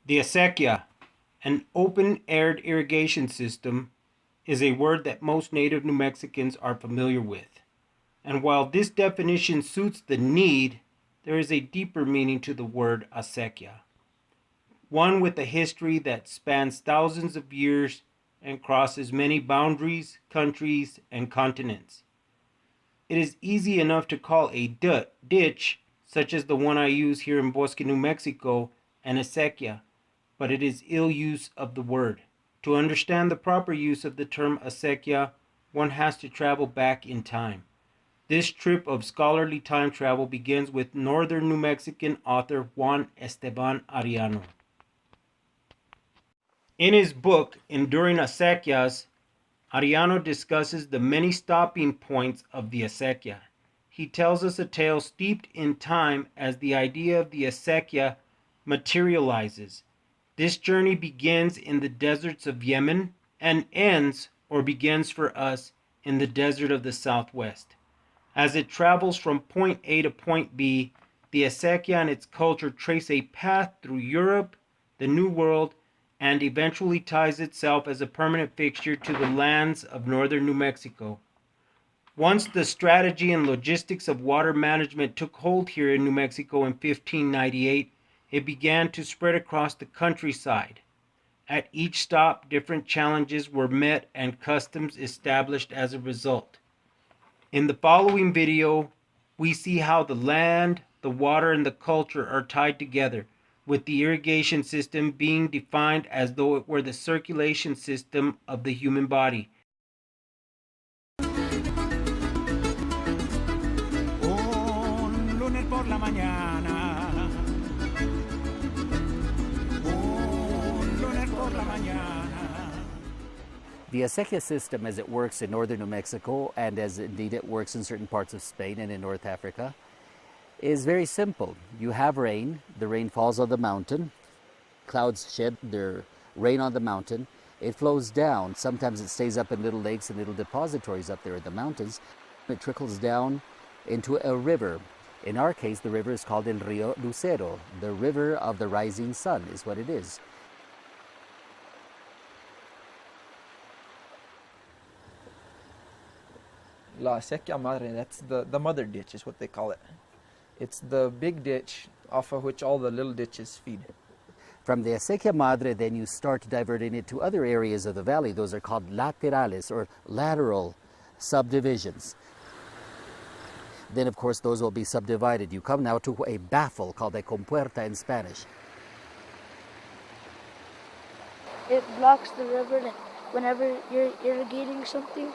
The acequia, an open-aired irrigation system, is a word that most native New Mexicans are familiar with. And while this definition suits the need, there is a deeper meaning to the word acequia, one with a history that spans thousands of years and crosses many boundaries, countries, and continents. It is easy enough to call a ditch, such as the one I use here in Bosque, New Mexico, an acequia, but it is ill use of the word. To understand the proper use of the term acequia, one has to travel back in time. This trip of scholarly time travel begins with northern New Mexican author Juan Esteban Arellano. In his book, Enduring Acequias, Arellano discusses the many stopping points of the acequia. He tells us a tale steeped in time as the idea of the acequia materializes. This journey begins in the deserts of Yemen and ends, or begins for us, in the desert of the Southwest. As it travels from point A to point B, the acequia and its culture trace a path through Europe, the New World, and eventually ties itself as a permanent fixture to the lands of northern New Mexico. Once the strategy and logistics of water management took hold here in New Mexico in 1598, it began to spread across the countryside. At each stop, different challenges were met and customs established as a result. In the following video, we see how the land, the water, and the culture are tied together, with the irrigation system being defined as though it were the circulation system of the human body. Un lunes por la mañana. Un lunes por la mañana. The acequia system, as it works in northern New Mexico, and as indeed it works in certain parts of Spain and in North Africa, is very simple. You have rain, the rain falls on the mountain, clouds shed their rain on the mountain, it flows down. Sometimes it stays up in little lakes and little depositories up there in the mountains. It trickles down into a river. In our case, the river is called El Río Lucero. The river of the rising sun is what it is. La Acequia Madre, that's the mother ditch is what they call it. It's the big ditch off of which all the little ditches feed. From the Acequia Madre, then you start diverting it to other areas of the valley. Those are called laterales, or lateral subdivisions. Then, of course, those will be subdivided. You come now to a baffle called a compuerta in Spanish. It blocks the river that whenever you're irrigating something,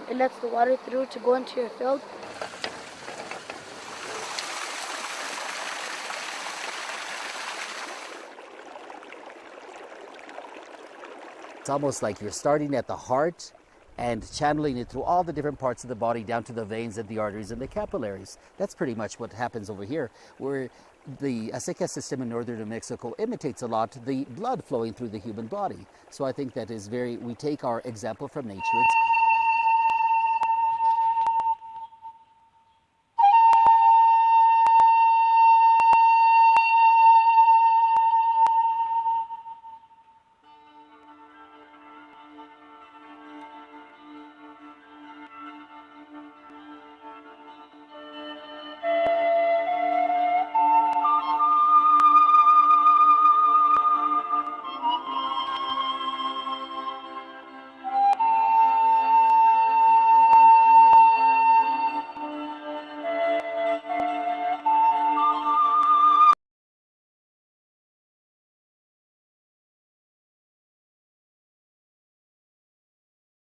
it lets the water through to go into your field. It's almost like you're starting at the heart and channeling it through all the different parts of the body down to the veins and the arteries and the capillaries. That's pretty much what happens over here, where the acequia system in northern New Mexico imitates a lot the blood flowing through the human body. So I think that is we take our example from nature.